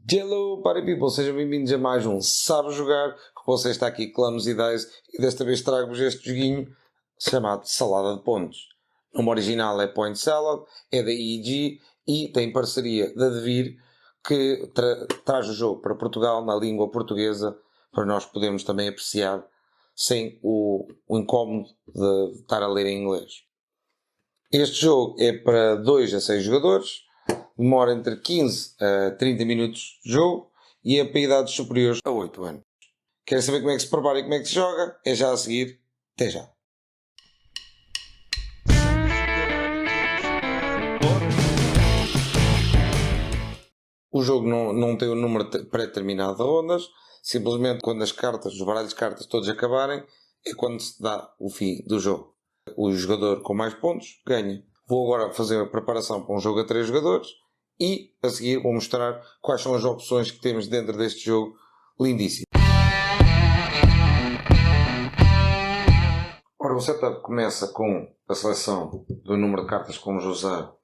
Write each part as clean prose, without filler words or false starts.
Hello Party People, sejam bem-vindos a mais um Sabe Jogar, que você está aqui Clumsy Dice e desta vez trago-vos este joguinho chamado Salada de Pontos. O nome original é Point Salad, é da EEG e tem parceria da Devir, que traz o jogo para Portugal na língua portuguesa para nós podermos também apreciar sem o incómodo de estar a ler em inglês. Este jogo é para 2 a 6 jogadores. Demora entre 15 a 30 minutos de jogo e é para idades superiores a 8 anos. Querem saber como é que se prepara e como é que se joga? É já a seguir. Até já. O jogo não tem um número pré-determinado de rondas. Simplesmente quando as cartas, os baralhos de cartas todos acabarem, é quando se dá o fim do jogo. O jogador com mais pontos ganha. Vou agora fazer a preparação para um jogo a 3 jogadores. E a seguir vou mostrar quais são as opções que temos dentro deste jogo lindíssimo. Ora, o setup começa com a seleção do número de cartas que vamos usar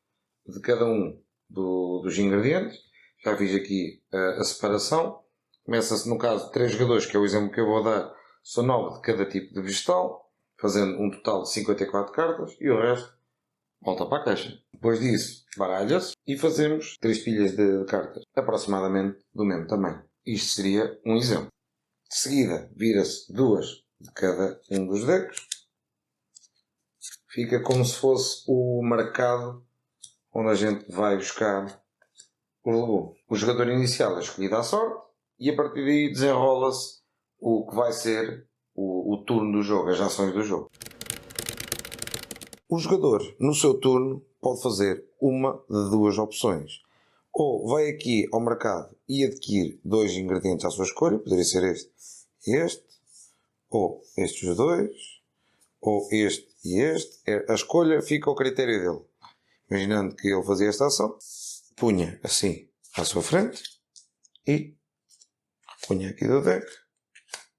de cada um dos ingredientes. Já fiz aqui a separação. Começa-se no caso de 3 jogadores, que é o exemplo que eu vou dar, são 9 de cada tipo de vegetal, fazendo um total de 54 cartas e o resto volta para a caixa. Depois disso, baralha-se e fazemos 3 pilhas de cartas, aproximadamente do mesmo tamanho. Isto seria um exemplo. De seguida, vira-se 2 de cada um dos decks. Fica como se fosse o mercado onde a gente vai buscar os legumes. O jogador inicial é escolhido à sorte e a partir daí desenrola-se o que vai ser o turno do jogo, as ações do jogo. O jogador, no seu turno, pode fazer uma de duas opções. Ou vai aqui ao mercado e adquire 2 ingredientes à sua escolha, poderia ser este e este, ou estes dois, ou este e este. A escolha fica ao critério dele. Imaginando que ele fazia esta ação, punha assim à sua frente e punha aqui do deck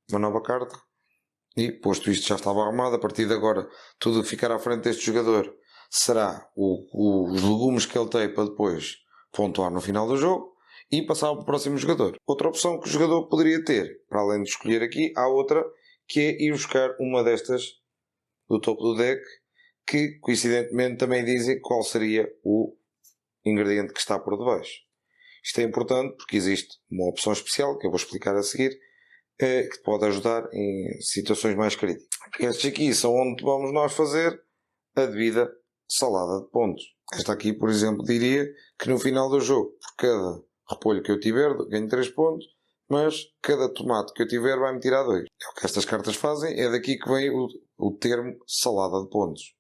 uma nova carta. E, posto isto já estava arrumado, a partir de agora, tudo o que ficar à frente deste jogador será os legumes que ele tem para depois pontuar no final do jogo e passar para o próximo jogador. Outra opção que o jogador poderia ter, para além de escolher aqui, há outra, que é ir buscar uma destas do topo do deck, que coincidentemente também dizem qual seria o ingrediente que está por debaixo. Isto é importante porque existe uma opção especial, que eu vou explicar a seguir, que pode ajudar em situações mais críticas. Estes aqui são onde vamos nós fazer a devida salada de pontos. Esta aqui, por exemplo, diria que no final do jogo, por cada repolho que eu tiver, ganho 3 pontos, mas cada tomate que eu tiver vai-me tirar 2. É o que estas cartas fazem, é daqui que vem o termo salada de pontos.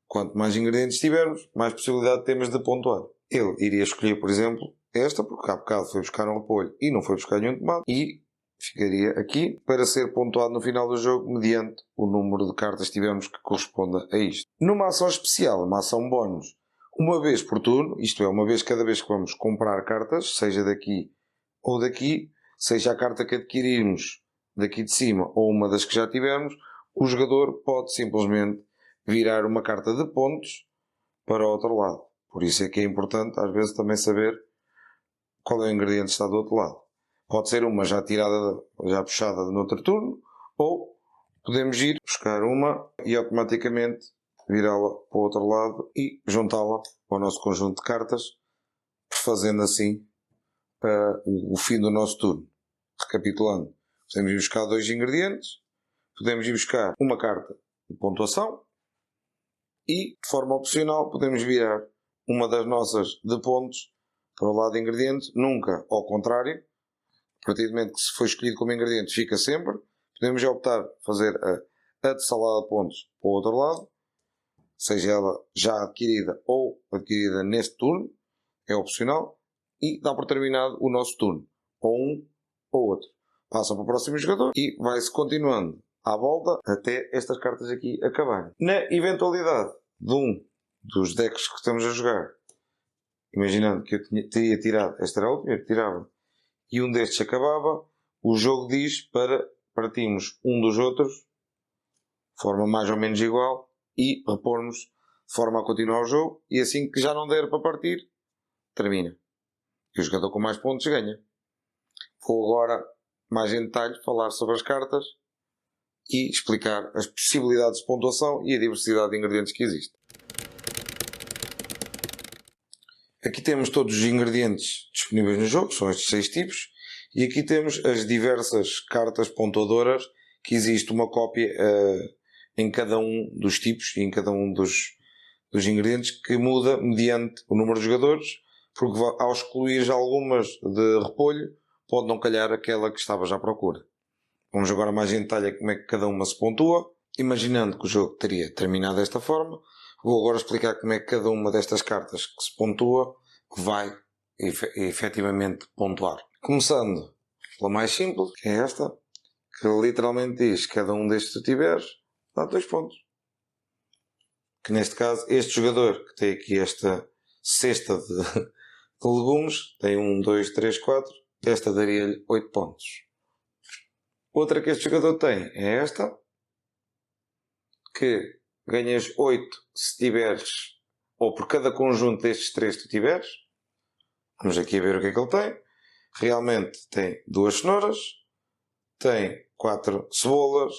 Quanto mais ingredientes tivermos, mais possibilidade temos de pontuar. Ele iria escolher, por exemplo, esta, porque há bocado foi buscar um repolho e não foi buscar nenhum tomate, e ficaria aqui para ser pontuado no final do jogo mediante o número de cartas que tivermos que corresponda a isto. Numa ação especial, uma ação bónus, uma vez por turno, isto é, uma vez cada vez que vamos comprar cartas, seja daqui ou daqui, seja a carta que adquirirmos daqui de cima ou uma das que já tivermos, o jogador pode simplesmente virar uma carta de pontos para o outro lado. Por isso é que é importante às vezes também saber qual é o ingrediente que está do outro lado. Pode ser uma já tirada, já puxada no outro turno, ou podemos ir buscar uma e automaticamente virá-la para o outro lado e juntá-la ao nosso conjunto de cartas, fazendo assim o fim do nosso turno. Recapitulando, podemos ir buscar 2 ingredientes, podemos ir buscar uma carta de pontuação e, de forma opcional, podemos virar uma das nossas de pontos para o lado de ingrediente, nunca ao contrário. A partir do momento que se foi escolhido como ingrediente, fica sempre. Podemos já optar por fazer a de salada de pontos para o outro lado, seja ela já adquirida ou adquirida neste turno, é opcional, e dá por terminado o nosso turno, ou um ou outro. Passa para o próximo jogador e vai-se continuando à volta até estas cartas aqui acabarem. Na eventualidade de um dos decks que estamos a jogar, imaginando que eu teria tirado, esta era a última que tirava, e um destes acabava, o jogo diz para partirmos um dos outros, de forma mais ou menos igual, e repormos de forma a continuar o jogo, e assim que já não der para partir, termina. E o jogador com mais pontos ganha. Vou agora, mais em detalhe, falar sobre as cartas e explicar as possibilidades de pontuação e a diversidade de ingredientes que existe. Aqui temos todos os ingredientes disponíveis no jogo, são estes 6 tipos, e aqui temos as diversas cartas pontuadoras, que existe uma cópia em cada um dos tipos e em cada um dos ingredientes, que muda mediante o número de jogadores, porque ao excluir algumas de repolho, pode não calhar aquela que estavas à procura. Vamos agora mais em detalhe a como é que cada uma se pontua. Imaginando que o jogo teria terminado desta forma, vou agora explicar como é que cada uma destas cartas que se pontua vai efetivamente pontuar. Começando pela mais simples, que é esta, que literalmente diz que cada um destes que tu tiveres dá 2 pontos. Que neste caso, este jogador que tem aqui esta cesta de legumes, tem 1, 2, 3, 4, esta daria-lhe 8 pontos. Outra que este jogador tem é esta, que ganhas 8 se tiveres, ou por cada conjunto destes 3 que tu tiveres. Vamos aqui a ver o que é que ele tem. Realmente tem 2 cenouras, tem 4 cebolas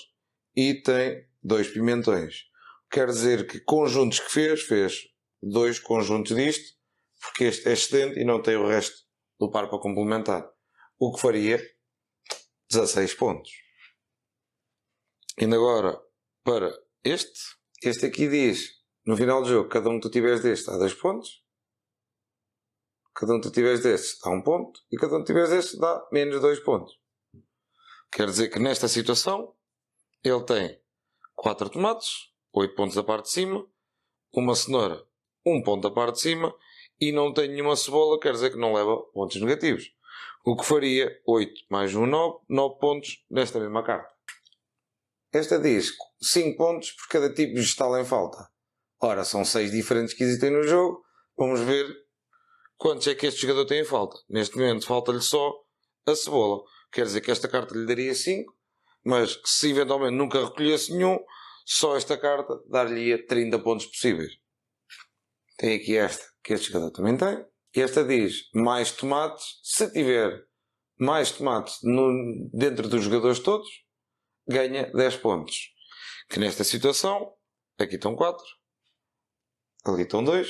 e tem 2 pimentões. Quer dizer que conjuntos que fez 2 conjuntos disto, porque este é excedente e não tem o resto do par para complementar. O que faria 16 pontos. Indo agora para este aqui diz, no final do jogo, cada um que tu tiveres deste dá 2 pontos, cada um que tu tiveres destes dá 1 ponto, e cada um que tiveres destes dá menos 2 pontos. Quer dizer que nesta situação, ele tem 4 tomates, 8 pontos da parte de cima, uma cenoura, 1 ponto da parte de cima, e não tem nenhuma cebola, quer dizer que não leva pontos negativos. O que faria 8 mais 1, 9 pontos nesta mesma carta. Esta diz 5 pontos por cada tipo vegetal em falta. Ora, são 6 diferentes que existem no jogo. Vamos ver quantos é que este jogador tem em falta. Neste momento falta-lhe só a cebola. Quer dizer que esta carta lhe daria 5, mas se eventualmente nunca recolhesse nenhum, só esta carta dar-lhe 30 pontos possíveis. Tem aqui esta, que este jogador também tem. Esta diz mais tomates. Se tiver mais tomates dentro dos jogadores todos, ganha 10 pontos. Que nesta situação, aqui estão 4, ali estão 2,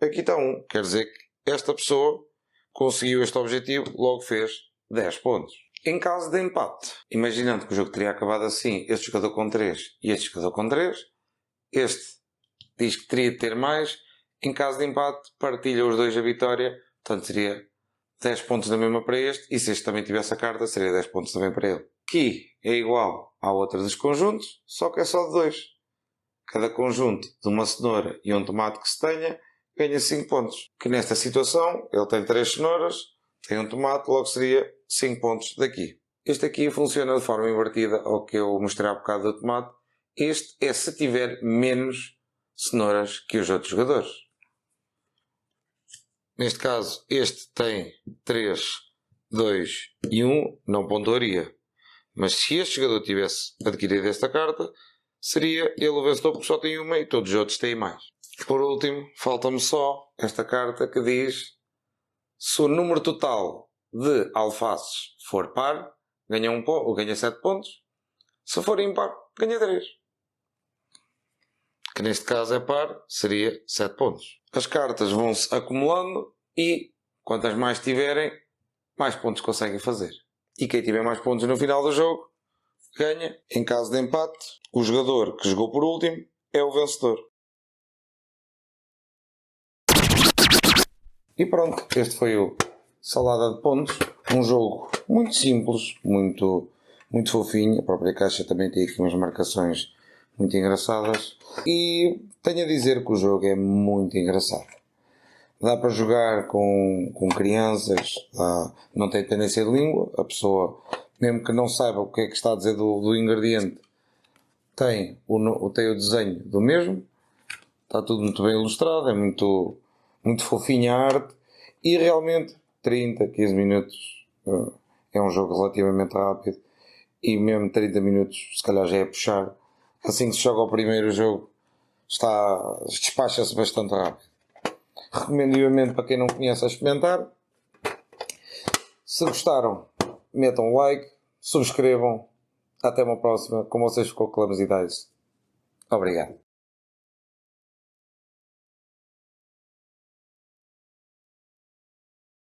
aqui está 1. Quer dizer que esta pessoa conseguiu este objetivo, logo fez 10 pontos. Em caso de empate, imaginando que o jogo teria acabado assim, este jogador com 3 e este jogador com 3, este diz que teria de ter mais. Em caso de empate, partilha os dois a vitória, portanto seria 10 pontos da mesma para este, e se este também tivesse a carta, seria 10 pontos também para ele. Aqui é igual à outra dos conjuntos, só que é só de 2. Cada conjunto de uma cenoura e um tomate que se tenha, ganha 5 pontos. Que nesta situação, ele tem 3 cenouras, tem um tomate, logo seria 5 pontos daqui. Este aqui funciona de forma invertida ao que eu mostrei há bocado do tomate. Este é se tiver menos cenouras que os outros jogadores. Neste caso, este tem 3, 2 e 1, não pontuaria. Mas se este jogador tivesse adquirido esta carta, seria ele o vencedor porque só tem uma e todos os outros têm mais. Por último, falta-me só esta carta que diz: se o número total de alfaces for par, ganha 1 ponto, ou ganha 7 pontos. Se for impar, ganha 3. Que neste caso é par, seria 7 pontos. As cartas vão-se acumulando e quantas mais tiverem, mais pontos conseguem fazer. E quem tiver mais pontos no final do jogo, ganha. Em caso de empate, o jogador que jogou por último é o vencedor. E pronto, este foi o Salada de Pontos. Um jogo muito simples, muito fofinho. A própria caixa também tem aqui umas marcações muito engraçadas. E tenho a dizer que o jogo é muito engraçado. Dá para jogar com crianças, não tem tendência de língua. A pessoa, mesmo que não saiba o que é que está a dizer do ingrediente, tem o desenho do mesmo. Está tudo muito bem ilustrado, é muito fofinha a arte. E realmente 30, 15 minutos é um jogo relativamente rápido. E mesmo 30 minutos se calhar já é puxar. Assim que se joga o primeiro jogo, despacha-se bastante rápido. Recomendo vivamente para quem não conhece a experimentar. Se gostaram, metam um like, subscrevam. Até uma próxima. Com vocês ficou Clumsy Dice. Obrigado.